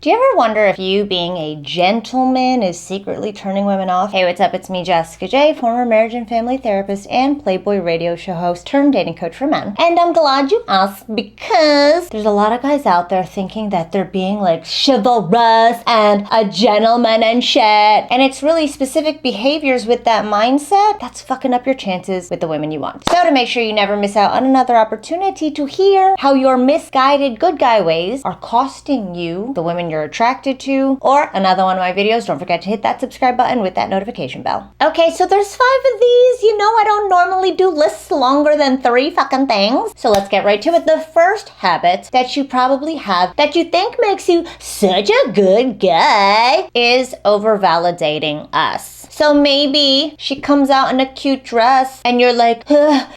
Do you ever wonder if you being a gentleman is secretly turning women off? Hey, what's up? It's me, Jessica J, former marriage and family therapist and Playboy radio show host turned dating coach for men. And I'm glad you asked because there's a lot of guys out there thinking that they're being like chivalrous and a gentleman and shit. And it's really specific behaviors with that mindset that's fucking up your chances with the women you want. So to make sure you never miss out on another opportunity to hear how your misguided good guy ways are costing you the women you're attracted to, or another one of my videos, don't forget to hit that subscribe button with that notification bell. Okay, so there's 5 of these. You know I don't normally do lists longer than 3 fucking things. So let's get right to it. The first habit that you probably have that you think makes you such a good guy is over-validating us. So maybe she comes out in a cute dress and you're like,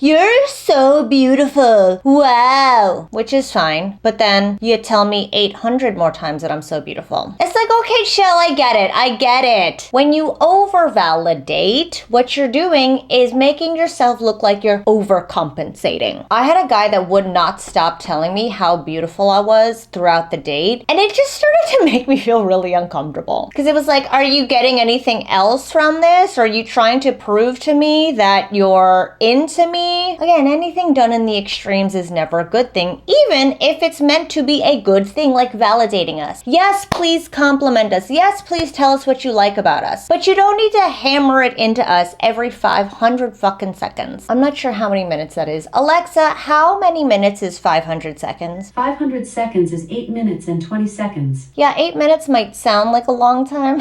you're so beautiful. Wow. Which is fine. But then you tell me 800 more times that I'm so beautiful. It's like, okay, chill, I get it. When you over-validate, what you're doing is making yourself look like you're overcompensating. I had a guy that would not stop telling me how beautiful I was throughout the date. And it just started to make me feel really uncomfortable. Because it was like, are you getting anything else from this? Are you trying to prove to me that you're into me? Again, anything done in the extremes is never a good thing, even if it's meant to be a good thing, like validating us. Yes, please compliment us. Yes, please tell us what you like about us. But you don't need to hammer it into us every 500 fucking seconds. I'm not sure how many minutes that is. Alexa, how many minutes is 500 seconds? 500 seconds is 8 minutes and 20 seconds. Yeah, 8 minutes might sound like a long time.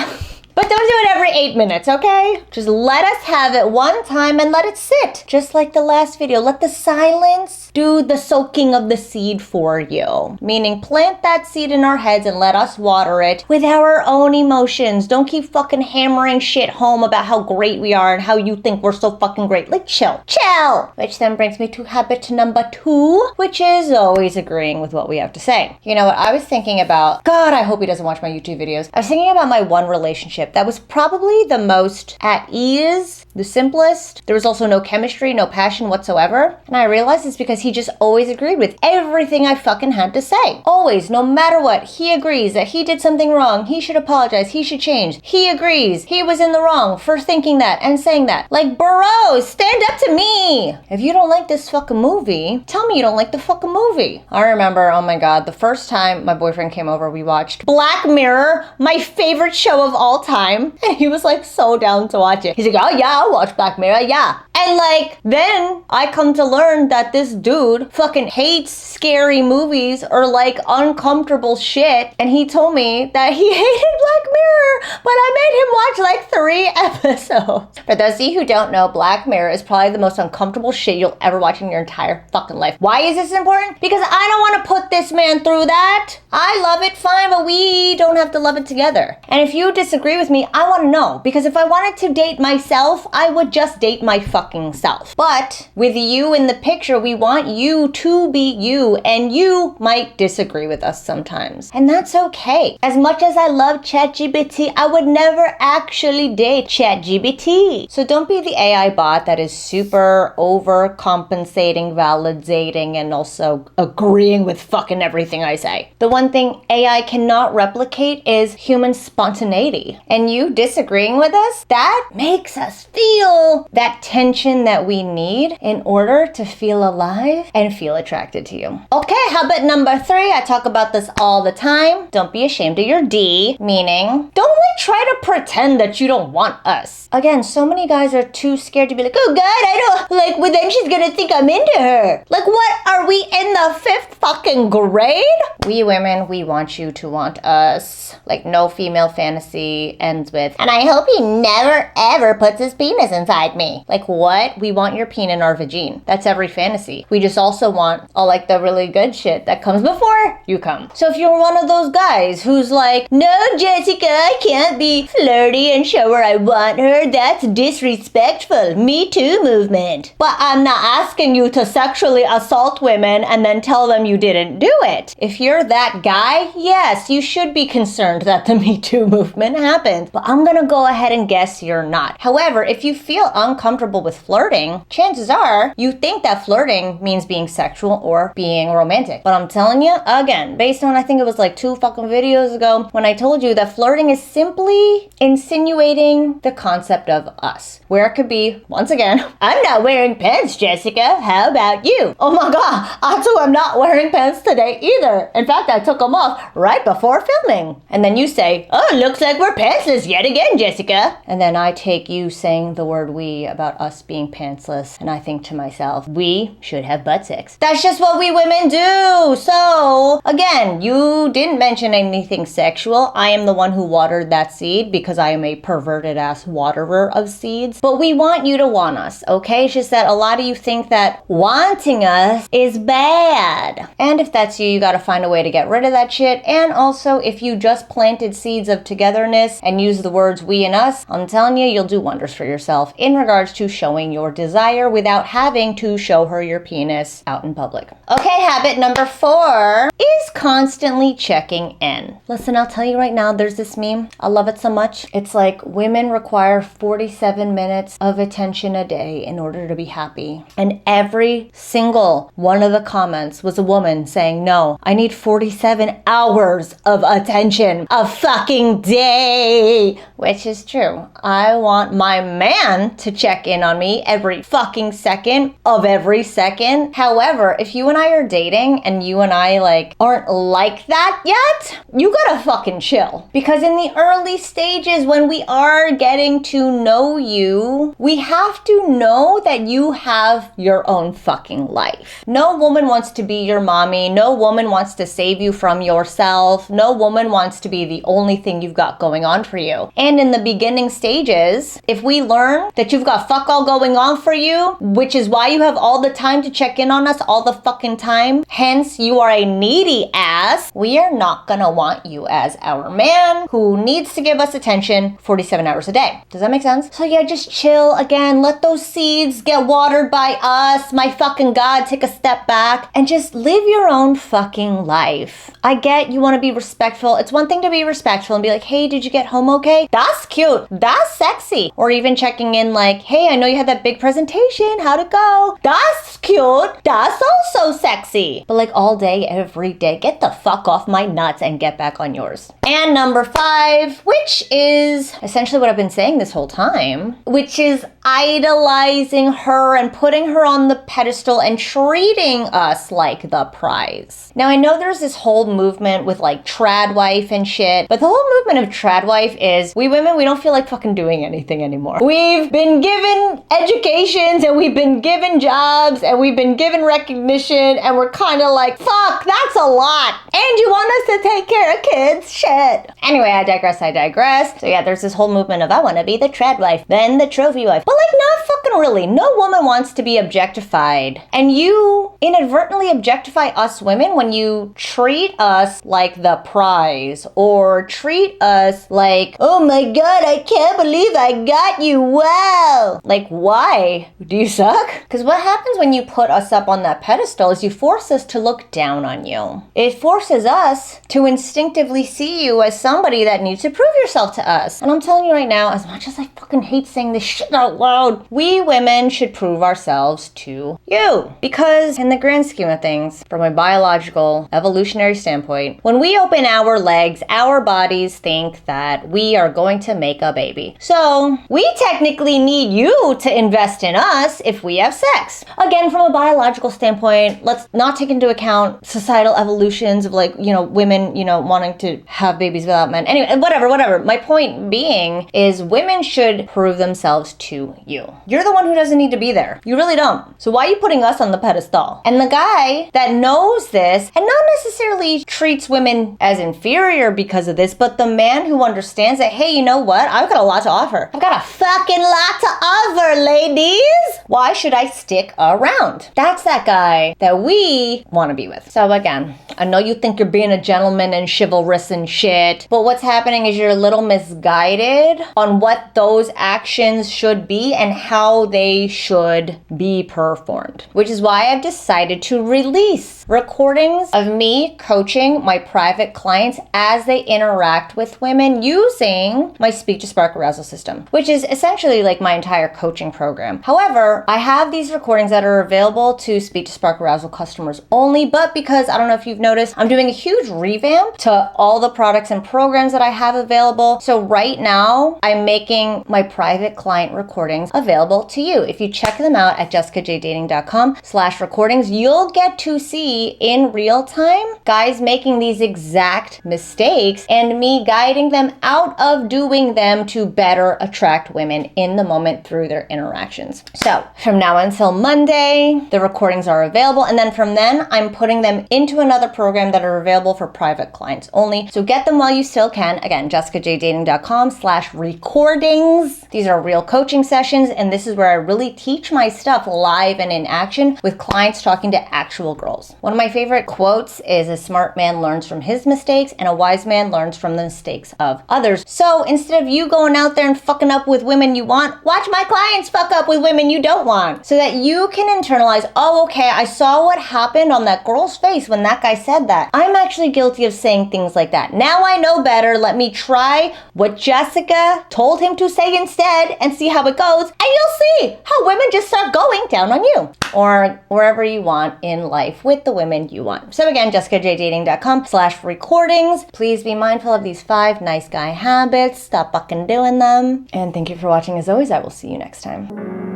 But don't do it every 8 minutes, okay? Just let us have it one time and let it sit. Just like the last video. Let the silence do the soaking of the seed for you. Meaning plant that seed in our heads and let us water it with our own emotions. Don't keep fucking hammering shit home about how great we are and how you think we're so fucking great. Like, chill. Chill! Which then brings me to habit number 2, which is always agreeing with what we have to say. You know what? I was thinking about, God, I hope he doesn't watch my YouTube videos. I was thinking about my one relationship that was probably the most at ease, the simplest. There was also no chemistry, no passion whatsoever. And I realized it's because he just always agreed with everything I fucking had to say. Always, no matter what, he agrees that he did something wrong. He should apologize. He should change. He agrees he was in the wrong for thinking that and saying that. Like, bro, stand up to me. If you don't like this fucking movie, tell me you don't like the fucking movie. I remember, oh my God, the first time my boyfriend came over, we watched Black Mirror, my favorite show of all time. And he was like so down to watch it. He's like, oh yeah, I'll watch Black Mirror, yeah. And like, then I come to learn that this dude fucking hates scary movies or like uncomfortable shit. And he told me that he hated Black Mirror, but I made him watch like 3 episodes. For those of you who don't know, Black Mirror is probably the most uncomfortable shit you'll ever watch in your entire fucking life. Why is this important? Because I don't want to put this man through that. I love it fine, but we don't have to love it together. And if you disagree with me, I want to know, because if I wanted to date myself, I would just date my fucking self. But with you in the picture, we want you to be you, and you might disagree with us sometimes. And that's okay. As much as I love ChatGPT, I would never actually date ChatGPT. So don't be the AI bot that is super overcompensating, validating, and also agreeing with fucking everything I say. The one thing AI cannot replicate is human spontaneity. And you disagreeing with us, that makes us feel that tension that we need in order to feel alive and feel attracted to you. Okay, habit number 3, I talk about this all the time. Don't be ashamed of your D, meaning don't like try to pretend that you don't want us. Again, so many guys are too scared to be like, oh God, I don't, like, well then she's gonna think I'm into her. Like, what, are we in the 5th fucking grade? We women, we want you to want us. Like, no female fantasy ends with, and I hope he never ever puts his penis inside me. Like, what? We want your peen in our vagine. That's every fantasy. We just also want all like the really good shit that comes before you come. So if you're one of those guys who's like, no, Jessica, I can't be flirty and show her I want her. That's disrespectful. Me too movement. But I'm not asking you to sexually assault women and then tell them you didn't do it. If you're that guy, yes, yes, you should be concerned that the Me Too movement happened, but I'm gonna go ahead and guess you're not. However, if you feel uncomfortable with flirting, chances are you think that flirting means being sexual or being romantic. But I'm telling you, again, based on I think it was like 2 fucking videos ago when I told you that flirting is simply insinuating the concept of us. Where it could be, once again, I'm not wearing pants, Jessica. How about you? Oh my god, I too am not wearing pants today either. In fact, I took them off right before filming. And then you say, oh, looks like we're pantsless yet again, Jessica. And then I take you saying the word we about us being pantsless, and I think to myself, we should have butt sex. That's just what we women do. So, again, you didn't mention anything sexual. I am the one who watered that seed because I am a perverted ass waterer of seeds. But we want you to want us, okay? It's just that a lot of you think that wanting us is bad. And if that's you, you gotta find a way to get rid of that shit. And also, if you just planted seeds of togetherness and use the words we and us, I'm telling you, you'll do wonders for yourself in regards to showing your desire without having to show her your penis out in public. Okay, habit number 4 is constantly checking in. Listen, I'll tell you right now, there's this meme. I love it so much. It's like women require 47 minutes of attention a day in order to be happy. And every single one of the comments was a woman saying, no, I need 47 hours of attention a fucking day. Which is true. I want my man to check in on me every fucking second of every second. However, if you and I are dating and you and I like aren't like that yet, you gotta fucking chill. Because in the early stages when we are getting to know you, we have to know that you have your own fucking life. No woman wants to be your mommy. No woman wants to save you from yourself. No woman wants to be the only thing you've got going on for you. And in the beginning stages, if we learn that you've got fuck all going on for you, which is why you have all the time to check in on us all the fucking time, hence you are a needy ass, we are not gonna want you as our man who needs to give us attention 47 hours a day. Does that make sense? So yeah, just chill. Again, let those seeds get watered by us. My fucking God, take a step back and just live your own fucking life. I get you want to be respectful. It's one thing to be respectful and be like, hey, did you get home okay? That's cute. That's sexy. Or even checking in like, hey, I know you had that big presentation. How'd it go? That's cute. That's also sexy. But like all day, every day, get the fuck off my nuts and get back on yours. And number 5, which is essentially what I've been saying this whole time, which is idolizing her and putting her on the pedestal and treating us like the prize. Now, I know there's this whole movement with like trad wife and shit, but the whole movement of trad wife is we women, we don't feel like fucking doing anything anymore. We've been given educations and we've been given jobs and we've been given recognition and we're kind of like, fuck, that's a lot. And you want us to take care of kids? Shit. Anyway, I digress. So yeah, there's this whole movement of I want to be the trad wife, then the trophy wife. But like, not fucking really. No woman wants to be objectified. And you inadvertently objectify us women when you treat us like the prize or treat us like, oh my God, I can't believe I got you. Wow. Like, why? Do you suck? Because what happens when you put us up on that pedestal is you force us to look down on you. It forces us to instinctively see you as somebody that needs to prove yourself to us. And I'm telling you right now, as much as I fucking hate saying this shit out loud, we women should prove ourselves to you. Because in the grand scheme of things, from a biological, evolutionary standpoint, when we open our legs, our bodies think that we are going to make a baby. So we technically need you to invest in us if we have sex. Again, from a biological standpoint, let's not take into account societal evolutions of like, women, wanting to have babies without men. Anyway, whatever. My point being is women should prove themselves to you. You're the one who doesn't need to be there. You really don't. So why are you putting us on the pedestal? And the guy that knows this and not necessarily treats women as inferior because of this, but the man who understands that, hey, you know what? I've got a lot to offer. I've got a fucking lot to offer, ladies. Why should I stick around? That's that guy that we want to be with. So again, I know you think you're being a gentleman and chivalrous and shit, but what's happening is you're a little misguided on what those actions should be and how they should be performed. Which is why I've decided to release recordings of me coaching my private private clients as they interact with women using my Speak to Spark Arousal system, which is essentially like my entire coaching program. However, I have these recordings that are available to Speak to Spark Arousal customers only, but because I don't know if you've noticed, I'm doing a huge revamp to all the products and programs that I have available. So right now, I'm making my private client recordings available to you. If you check them out at jessicajdating.com/recordings, you'll get to see in real time guys making these exact mistakes and me guiding them out of doing them to better attract women in the moment through their interactions. So from now until Monday, the recordings are available, and then from then I'm putting them into another program that are available for private clients only. So get them while you still can. Again, jessicajdating.com/recordings. These are real coaching sessions, and this is where I really teach my stuff live and in action with clients talking to actual girls. One of my favorite quotes is, a smart man learns from his mistakes and a wise man learns from the mistakes of others. So instead of you going out there and fucking up with women you want, watch my clients fuck up with women you don't want, so that you can internalize, oh, okay, I saw what happened on that girl's face when that guy said that. I'm actually guilty of saying things like that. Now I know better. Let me try what Jessica told him to say instead and see how it goes. And you'll see how women just start going down on you or wherever you want in life with the women you want. So again, jessicajdating.com/recordings. Please be mindful of these 5 nice guy habits. Stop fucking doing them. And thank you for watching. As always, I will see you next time.